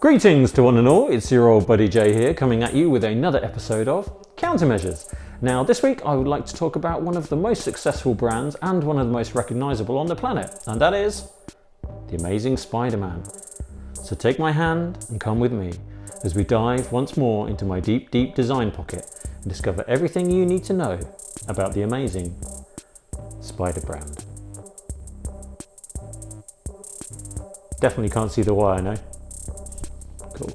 Greetings to one and all, it's your old buddy Jay here, coming at you with another episode of Countermeasures. Now this week I would like to talk about one of the most successful brands and one of the most recognisable on the planet, and that is the Amazing Spiderman. So take my hand and come with me as we dive once more into my deep design pocket and discover everything you need to know about the Amazing SpiderBrand. Definitely can't see the wire, no? Cool.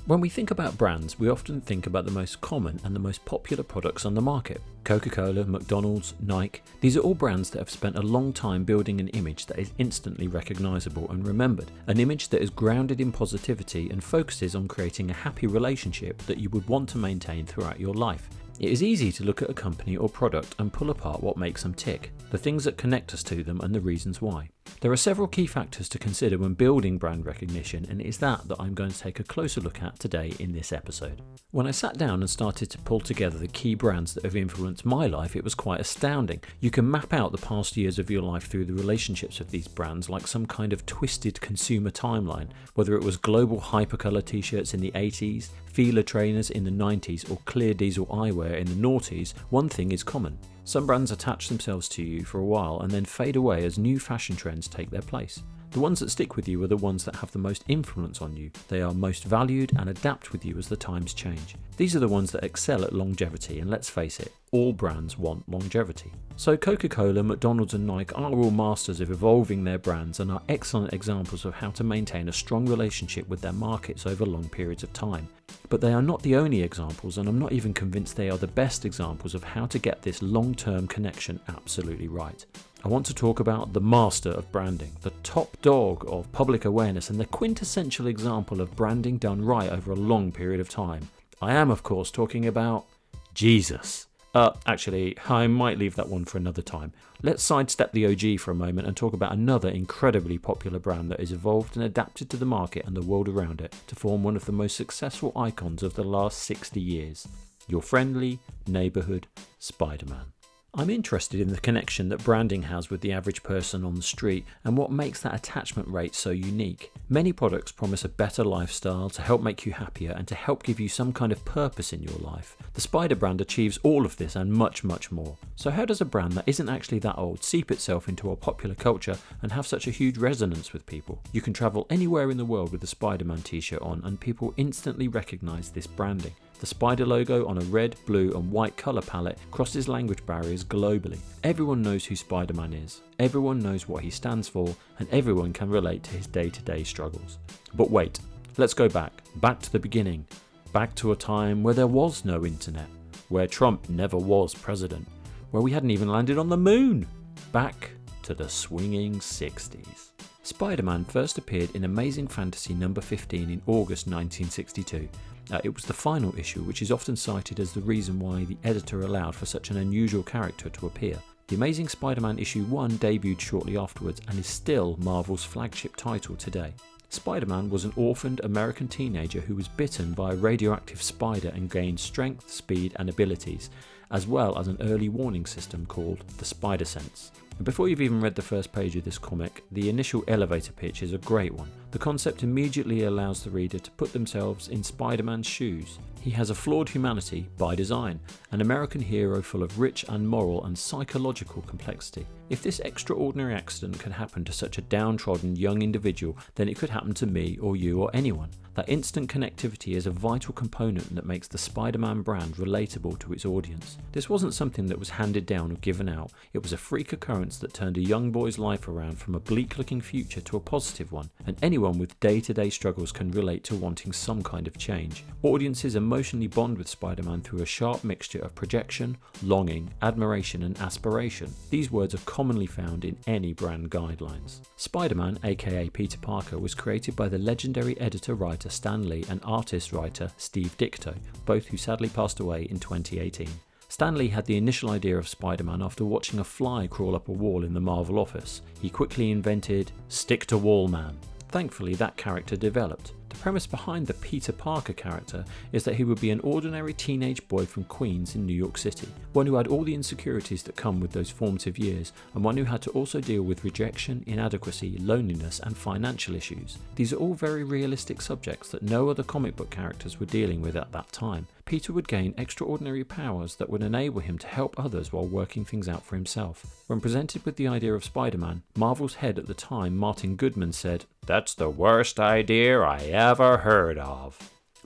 When we think about brands, we often think about the most common and the most popular products on the market. Coca-Cola, McDonald's, Nike, these are all brands that have spent a long time building an image that is instantly recognisable and remembered. An image that is grounded in positivity and focuses on creating a happy relationship that you would want to maintain throughout your life. It is easy to look at a company or product and pull apart what makes them tick, the things that connect us to them and the reasons why. There are several key factors to consider when building brand recognition, and it is that I'm going to take a closer look at today in this episode. When I sat down and started to pull together the key brands that have influenced my life, it was quite astounding. You can map out the past years of your life through the relationships of these brands like some kind of twisted consumer timeline, whether it was global hypercolour t-shirts in the 80s, Fila trainers in the 90s, or clear diesel eyewear in the noughties. One thing is common. Some brands attach themselves to you for a while and then fade away as new fashion trends take their place. The ones that stick with you are the ones that have the most influence on you. They are most valued and adapt with you as the times change. These are the ones that excel at longevity, and let's face it, all brands want longevity. So Coca-Cola, McDonald's and Nike are all masters of evolving their brands and are excellent examples of how to maintain a strong relationship with their markets over long periods of time. But they are not the only examples, and I'm not even convinced they are the best examples of how to get this long-term connection absolutely right. I want to talk about the master of branding, the top dog of public awareness, and the quintessential example of branding done right over a long period of time. I am, of course, talking about Jesus. Actually, I might leave that one for another time. Let's sidestep the OG for a moment and talk about another incredibly popular brand that has evolved and adapted to the market and the world around it to form one of the most successful icons of the last 60 years. Your friendly neighbourhood Spiderman. I'm interested in the connection that branding has with the average person on the street and what makes that attachment rate so unique. Many products promise a better lifestyle to help make you happier and to help give you some kind of purpose in your life. The Spider brand achieves all of this and much more. So how does a brand that isn't actually that old seep itself into our popular culture and have such a huge resonance with people? You can travel anywhere in the world with a Spider-Man t-shirt on and people instantly recognise this branding. The spider logo on a red, blue and white colour palette crosses language barriers globally. Everyone knows who Spider-Man is, everyone knows what he stands for, and everyone can relate to his day-to-day struggles. But wait, let's go back to the beginning, back to a time where there was no internet, where Trump never was president, where we hadn't even landed on the moon, back to the swinging 60s. Spider-Man first appeared in Amazing Fantasy number 15 in August 1962. It was the final issue, which is often cited as the reason why the editor allowed for such an unusual character to appear. The Amazing Spider-Man issue 1 debuted shortly afterwards and is still Marvel's flagship title today. Spider-Man was an orphaned American teenager who was bitten by a radioactive spider and gained strength, speed and abilities, as well as an early warning system called the Spider Sense. Before you've even read the first page of this comic, the initial elevator pitch is a great one. The concept immediately allows the reader to put themselves in Spider-Man's shoes. He has a flawed humanity by design, an American hero full of rich and moral and psychological complexity. If this extraordinary accident can happen to such a downtrodden young individual, then it could happen to me or you or anyone. That instant connectivity is a vital component that makes the Spider-Man brand relatable to its audience. This wasn't something that was handed down or given out, it was a freak occurrence that turned a young boy's life around from a bleak looking future to a positive one, and anyone with day-to-day struggles can relate to wanting some kind of change. Audiences emotionally bond with Spider-Man through a sharp mixture of projection, longing, admiration and aspiration. These words are commonly found in any brand guidelines. Spider-Man, aka Peter Parker, was created by the legendary editor-writer Stan Lee and artist-writer Steve Ditko, both who sadly passed away in 2018. Stan Lee had the initial idea of Spider-Man after watching a fly crawl up a wall in the Marvel office. He quickly invented Stick to Wall Man. Thankfully, that character developed. The premise behind the Peter Parker character is that he would be an ordinary teenage boy from Queens in New York City, one who had all the insecurities that come with those formative years, and one who had to also deal with rejection, inadequacy, loneliness, and financial issues. These are all very realistic subjects that no other comic book characters were dealing with at that time. Peter would gain extraordinary powers that would enable him to help others while working things out for himself. When presented with the idea of Spider-Man, Marvel's head at the time, Martin Goodman, said, "That's the worst idea I ever heard of."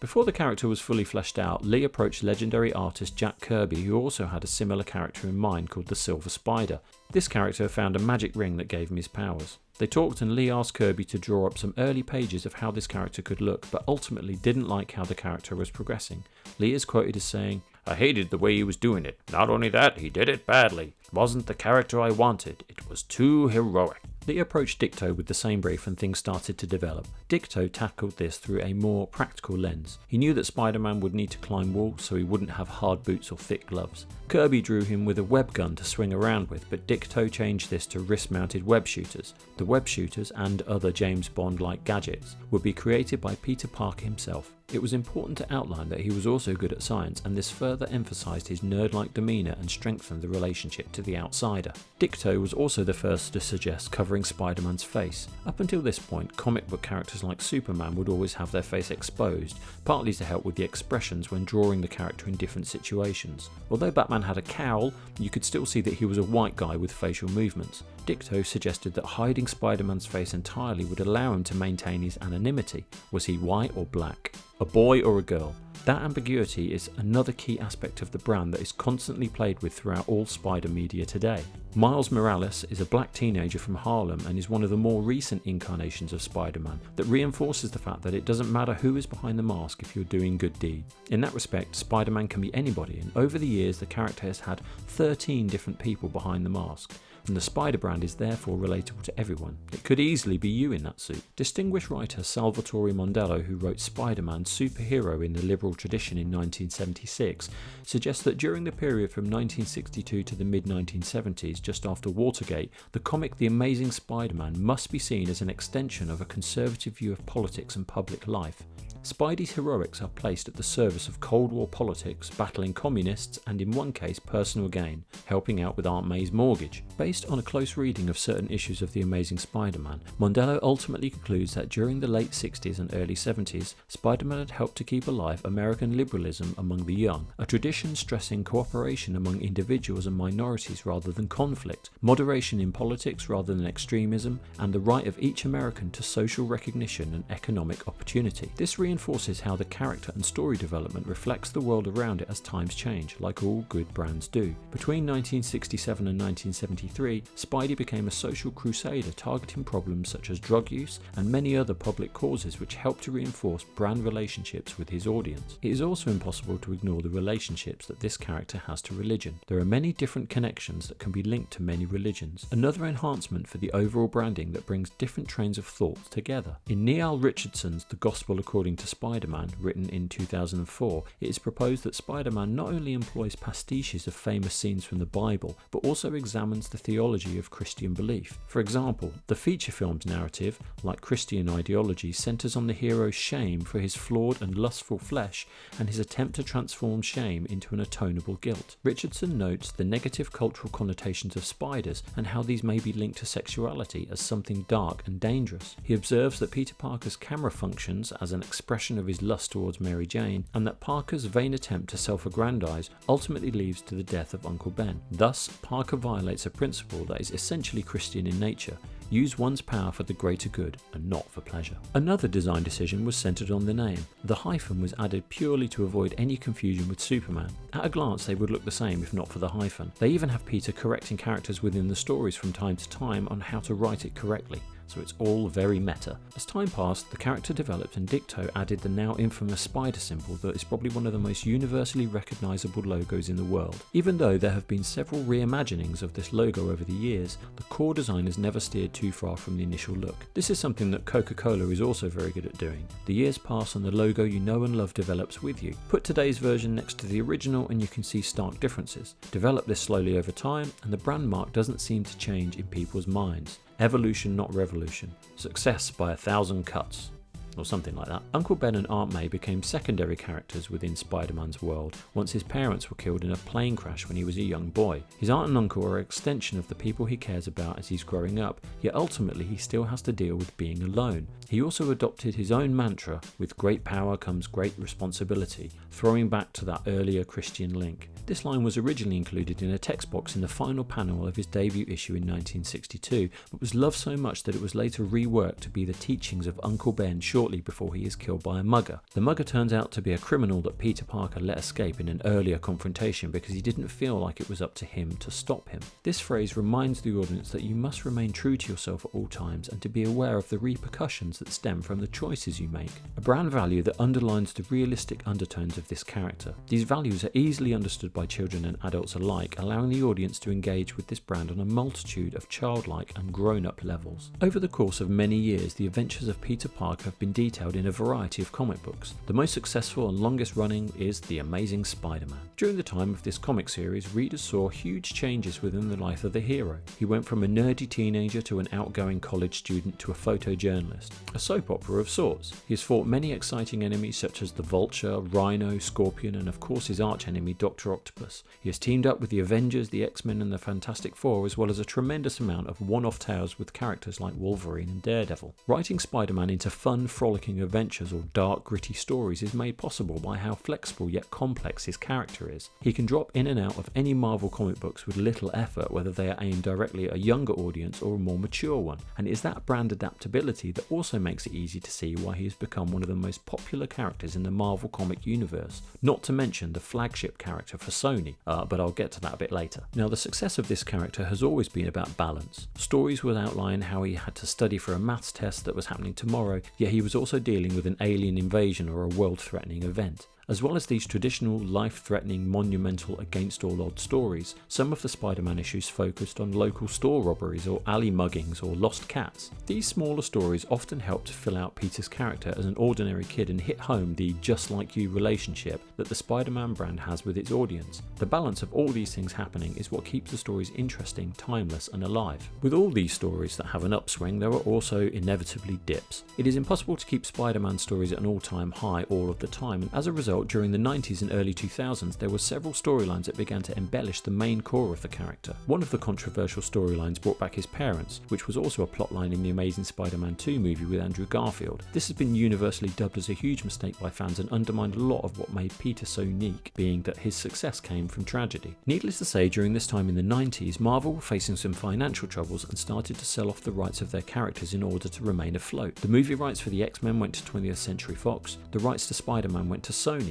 Before the character was fully fleshed out, Lee approached legendary artist Jack Kirby, who also had a similar character in mind called the Silver Spider. This character found a magic ring that gave him his powers. They talked and Lee asked Kirby to draw up some early pages of how this character could look, but ultimately didn't like how the character was progressing. Lee is quoted as saying, "I hated the way he was doing it. Not only that, he did it badly. It wasn't the character I wanted. It was too heroic." Lee approached Dicto with the same brief and things started to develop. Dicto tackled this through a more practical lens. He knew that Spider-Man would need to climb walls, so he wouldn't have hard boots or thick gloves. Kirby drew him with a web gun to swing around with, but Dicto changed this to wrist-mounted web shooters. The web shooters and other James Bond-like gadgets would be created by Peter Parker himself. It was important to outline that he was also good at science, and this further emphasised his nerd-like demeanour and strengthened the relationship to the outsider. Dicto was also the first to suggest covering Spider-Man's face. Up until this point, comic book characters like Superman would always have their face exposed, partly to help with the expressions when drawing the character in different situations. Although Batman had a cowl, you could still see that he was a white guy with facial movements. Dicto suggested that hiding Spider-Man's face entirely would allow him to maintain his anonymity. Was he white or black? A boy or a girl? That ambiguity is another key aspect of the brand that is constantly played with throughout all Spider media today. Miles Morales is a black teenager from Harlem and is one of the more recent incarnations of Spider-Man that reinforces the fact that it doesn't matter who is behind the mask if you're doing good deeds. In that respect, Spider-Man can be anybody, and over the years the character has had 13 different people behind the mask. And the SpiderBrand is therefore relatable to everyone. It could easily be you in that suit. Distinguished writer Salvatore Mondello, who wrote Spider-Man, Superhero in the liberal tradition in 1976, suggests that during the period from 1962 to the mid-1970s, just after Watergate, the comic The Amazing Spiderman must be seen as an extension of a conservative view of politics and public life. Spidey's heroics are placed at the service of Cold War politics, battling communists, and in one case personal gain, helping out with Aunt May's mortgage. Based on a close reading of certain issues of The Amazing Spider-Man, Mondello ultimately concludes that during the late 60s and early 70s, Spider-Man had helped to keep alive American liberalism among the young, a tradition stressing cooperation among individuals and minorities rather than conflict, moderation in politics rather than extremism, and the right of each American to social recognition and economic opportunity. This reinforces how the character and story development reflects the world around it as times change, like all good brands do. Between 1967 and 1973, Spidey became a social crusader targeting problems such as drug use and many other public causes which helped to reinforce brand relationships with his audience. It is also impossible to ignore the relationships that this character has to religion. There are many different connections that can be linked to many religions, another enhancement for the overall branding that brings different trains of thought together. In Neil Richardson's The Gospel According to Spider-Man, written in 2004, it is proposed that Spider-Man not only employs pastiches of famous scenes from the Bible, but also examines the theology of Christian belief. For example, the feature film's narrative, like Christian ideology, centers on the hero's shame for his flawed and lustful flesh and his attempt to transform shame into an atonable guilt. Richardson notes the negative cultural connotations of spiders and how these may be linked to sexuality as something dark and dangerous. He observes that Peter Parker's camera functions as an expression of his lust towards Mary Jane, and that Parker's vain attempt to self-aggrandize ultimately leads to the death of Uncle Ben. Thus, Parker violates a principle that is essentially Christian in nature: use one's power for the greater good and not for pleasure. Another design decision was centered on the name. The hyphen was added purely to avoid any confusion with Superman. At a glance they would look the same if not for the hyphen. They even have Peter correcting characters within the stories from time to time on how to write it correctly. So it's all very meta. As time passed, the character developed and Dicto added the now infamous spider symbol that is probably one of the most universally recognisable logos in the world. Even though there have been several reimaginings of this logo over the years, the core design has never steered too far from the initial look. This is something that Coca-Cola is also very good at doing. The years pass and the logo you know and love develops with you. Put today's version next to the original and you can see stark differences. Develop this slowly over time and the brand mark doesn't seem to change in people's minds. Evolution not revolution. Success by 1,000 cuts. Or something like that. Uncle Ben and Aunt May became secondary characters within Spider-Man's world once his parents were killed in a plane crash when he was a young boy. His aunt and uncle are an extension of the people he cares about as he's growing up, yet ultimately he still has to deal with being alone. He also adopted his own mantra, with great power comes great responsibility, throwing back to that earlier Christian link. This line was originally included in a text box in the final panel of his debut issue in 1962, but was loved so much that it was later reworked to be the teachings of Uncle Ben shortly before he is killed by a mugger. The mugger turns out to be a criminal that Peter Parker let escape in an earlier confrontation because he didn't feel like it was up to him to stop him. This phrase reminds the audience that you must remain true to yourself at all times and to be aware of the repercussions that stem from the choices you make. A brand value that underlines the realistic undertones of this character. These values are easily understood by children and adults alike, allowing the audience to engage with this brand on a multitude of childlike and grown-up levels. Over the course of many years, the adventures of Peter Parker have been detailed in a variety of comic books. The most successful and longest running is The Amazing Spiderman. During the time of this comic series, readers saw huge changes within the life of the hero. He went from a nerdy teenager to an outgoing college student to a photojournalist, a soap opera of sorts. He has fought many exciting enemies such as the Vulture, Rhino, Scorpion, and of course his archenemy Dr. Octopus. He has teamed up with the Avengers, the X-Men and the Fantastic Four, as well as a tremendous amount of one-off tales with characters like Wolverine and Daredevil. Writing Spider-Man into fun, frolicking adventures or dark, gritty stories is made possible by how flexible yet complex his character is. He can drop in and out of any Marvel comic books with little effort, whether they are aimed directly at a younger audience or a more mature one, and it is that brand adaptability that also makes it easy to see why he has become one of the most popular characters in the Marvel comic universe, not to mention the flagship character for Sony, but I'll get to that a bit later. Now, the success of this character has always been about balance. Stories would outline how he had to study for a maths test that was happening tomorrow, yet he was also dealing with an alien invasion or a world-threatening event. As well as these traditional, life-threatening, monumental, against-all-odds stories, some of the Spider-Man issues focused on local store robberies or alley muggings or lost cats. These smaller stories often helped to fill out Peter's character as an ordinary kid and hit home the just-like-you relationship that the Spider-Man brand has with its audience. The balance of all these things happening is what keeps the stories interesting, timeless and alive. With all these stories that have an upswing, there are also inevitably dips. It is impossible to keep Spider-Man stories at an all-time high all of the time, and as a result, during the 90s and early 2000s, there were several storylines that began to embellish the main core of the character. One of the controversial storylines brought back his parents, which was also a plotline in the Amazing Spider-Man 2 movie with Andrew Garfield. This has been universally dubbed as a huge mistake by fans and undermined a lot of what made Peter so unique, being that his success came from tragedy. Needless to say, during this time in the 90s, Marvel were facing some financial troubles and started to sell off the rights of their characters in order to remain afloat. The movie rights for the X-Men went to 20th Century Fox, the rights to Spider-Man went to Sony,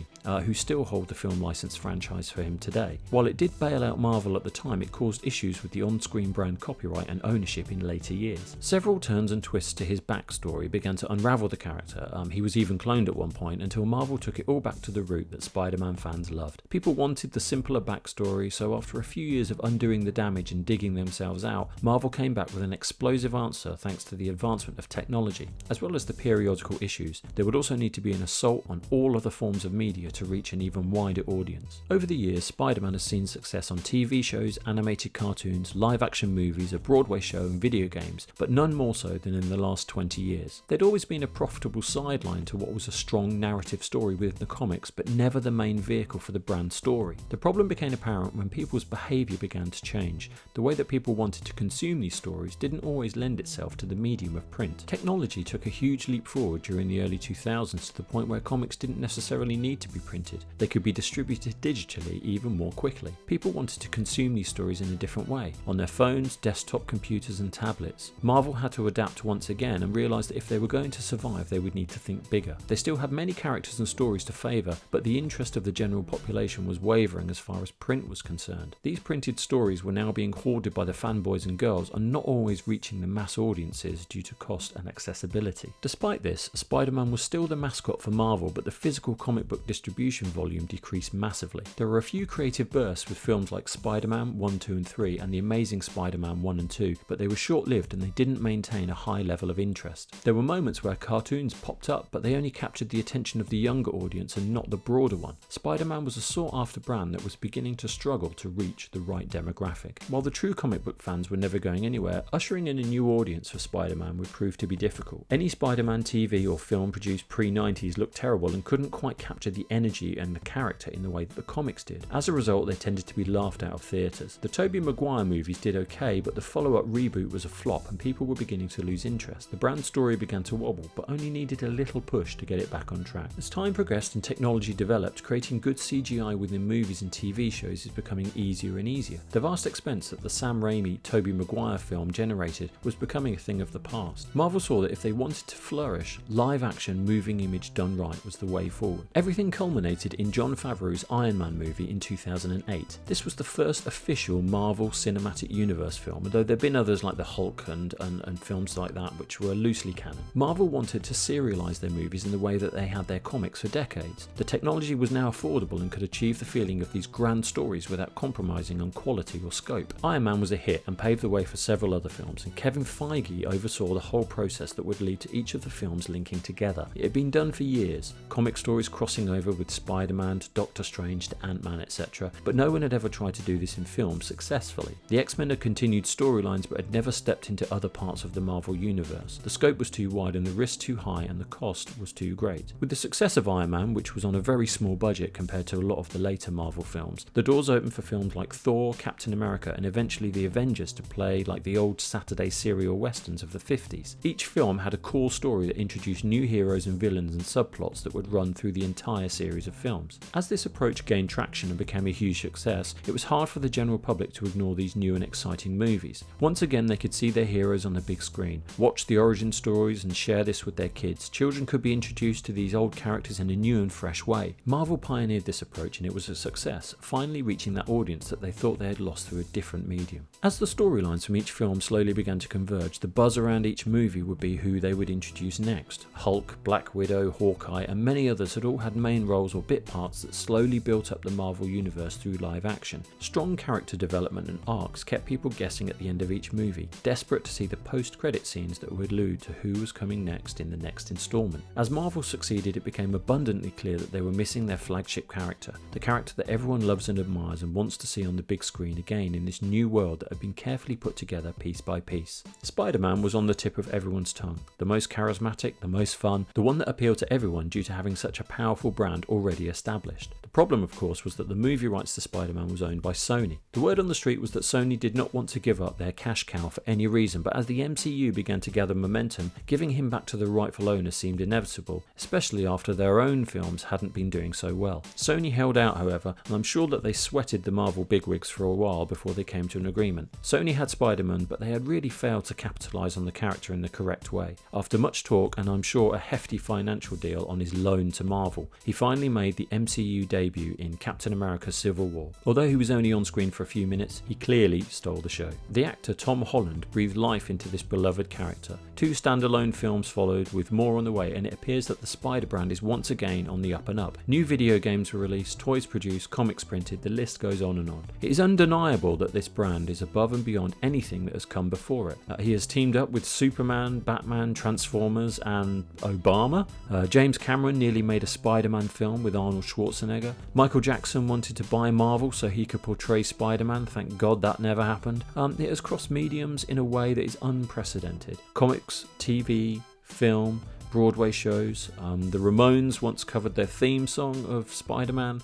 who still hold the film license franchise for him today. While it did bail out Marvel at the time, it caused issues with the on-screen brand copyright and ownership in later years. Several turns and twists to his backstory began to unravel the character. He was even cloned at one point until Marvel took it all back to the root that Spider-Man fans loved. People wanted the simpler backstory, so after a few years of undoing the damage and digging themselves out, Marvel came back with an explosive answer thanks to the advancement of technology. As well as the periodical issues, there would also need to be an assault on all other forms of media to reach an even wider audience. Over the years, Spider-Man has seen success on TV shows, animated cartoons, live-action movies, a Broadway show and video games, but none more so than in the last 20 years. There'd always been a profitable sideline to what was a strong narrative story within the comics, but never the main vehicle for the brand story. The problem became apparent when people's behaviour began to change. The way that people wanted to consume these stories didn't always lend itself to the medium of print. Technology took a huge leap forward during the early 2000s to the point where comics didn't necessarily need to be printed. They could be distributed digitally even more quickly. People wanted to consume these stories in a different way, on their phones, desktop computers and tablets. Marvel had to adapt once again and realised that if they were going to survive, they would need to think bigger. They still had many characters and stories to favour, but the interest of the general population was wavering as far as print was concerned. These printed stories were now being hoarded by the fanboys and girls and not always reaching the mass audiences due to cost and accessibility. Despite this, Spider-Man was still the mascot for Marvel, but the physical comic book distribution distribution volume decreased massively. There were a few creative bursts with films like Spider-Man 1, 2 and 3 and the Amazing Spider-Man 1 and 2, but they were short-lived and they didn't maintain a high level of interest. There were moments where cartoons popped up, but they only captured the attention of the younger audience and not the broader one. Spider-Man was a sought-after brand that was beginning to struggle to reach the right demographic. While the true comic book fans were never going anywhere, ushering in a new audience for Spider-Man would prove to be difficult. Any Spider-Man TV or film produced pre-90s looked terrible and couldn't quite capture the energy and the character in the way that the comics did. As a result, they tended to be laughed out of theatres. The Tobey Maguire movies did okay, but the follow-up reboot was a flop and people were beginning to lose interest. The brand story began to wobble, but only needed a little push to get it back on track. As time progressed and technology developed, creating good CGI within movies and TV shows is becoming easier and easier. The vast expense that the Sam Raimi Tobey Maguire film generated was becoming a thing of the past. Marvel saw that if they wanted to flourish, live action moving image done right was the way forward. Everything culminated in Jon Favreau's Iron Man movie in 2008. This was the first official Marvel Cinematic Universe film, although there have been others like the Hulk and films like that which were loosely canon. Marvel wanted to serialise their movies in the way that they had their comics for decades. The technology was now affordable and could achieve the feeling of these grand stories without compromising on quality or scope. Iron Man was a hit and paved the way for several other films, and Kevin Feige oversaw the whole process that would lead to each of the films linking together. It had been done for years, comic stories crossing over with Spider-Man to Doctor Strange to Ant-Man, etc., but no one had ever tried to do this in film successfully. The X-Men had continued storylines but had never stepped into other parts of the Marvel universe. The scope was too wide and the risk too high and the cost was too great. With the success of Iron Man, which was on a very small budget compared to a lot of the later Marvel films, the doors opened for films like Thor, Captain America and eventually the Avengers to play like the old Saturday serial westerns of the 50s. Each film had a core story that introduced new heroes and villains and subplots that would run through the entire series of films. As this approach gained traction and became a huge success, it was hard for the general public to ignore these new and exciting movies. Once again, they could see their heroes on the big screen, watch the origin stories and share this with their kids. Children could be introduced to these old characters in a new and fresh way. Marvel pioneered this approach and it was a success, finally reaching that audience that they thought they had lost through a different medium. As the storylines from each film slowly began to converge, the buzz around each movie would be who they would introduce next. Hulk, Black Widow, Hawkeye and many others had all had main roles or bit parts that slowly built up the Marvel universe through live action. Strong character development and arcs kept people guessing at the end of each movie, desperate to see the post-credit scenes that would allude to who was coming next in the next installment. As Marvel succeeded, it became abundantly clear that they were missing their flagship character, the character that everyone loves and admires and wants to see on the big screen again in this new world that had been carefully put together piece by piece. Spider-Man was on the tip of everyone's tongue, the most charismatic, the most fun, the one that appealed to everyone due to having such a powerful brand already established. The problem, of course, was that the movie rights to Spider-Man was owned by Sony. The word on the street was that Sony did not want to give up their cash cow for any reason, but as the MCU began to gather momentum, giving him back to the rightful owner seemed inevitable, especially after their own films hadn't been doing so well. Sony held out, however, and I'm sure that they sweated the Marvel bigwigs for a while before they came to an agreement. Sony had Spider-Man, but they had really failed to capitalise on the character in the correct way. After much talk and I'm sure a hefty financial deal on his loan to Marvel, he finally made the MCU debut in Captain America Civil War. Although he was only on screen for a few minutes, he clearly stole the show. The actor Tom Holland breathed life into this beloved character. 2 standalone films followed with more on the way, and it appears that the Spider brand is once again on the up and up. New video games were released, toys produced, comics printed, the list goes on and on. It is undeniable that this brand is above and beyond anything that has come before it. He has teamed up with Superman, Batman, Transformers and Obama. James Cameron nearly made a Spider-Man film with Arnold Schwarzenegger. Michael Jackson wanted to buy Marvel so he could portray Spider-Man, thank God that never happened. It has crossed mediums in a way that is unprecedented. Comics, TV, film, Broadway shows. The Ramones once covered their theme song of Spider-Man.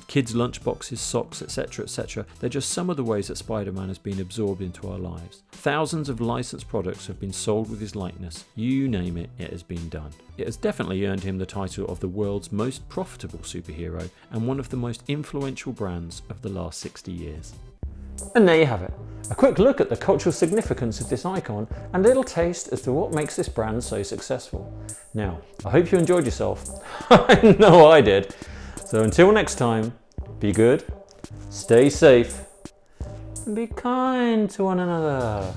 Kids' lunchboxes, socks, etc, etc. They're just some of the ways that Spider-Man has been absorbed into our lives. Thousands of licensed products have been sold with his likeness. You name it, it has been done. It has definitely earned him the title of the world's most profitable superhero and one of the most influential brands of the last 60 years. And there you have it. A quick look at the cultural significance of this icon and a little taste as to what makes this brand so successful. Now, I hope you enjoyed yourself. I know I did. So until next time, be good, stay safe, and be kind to one another.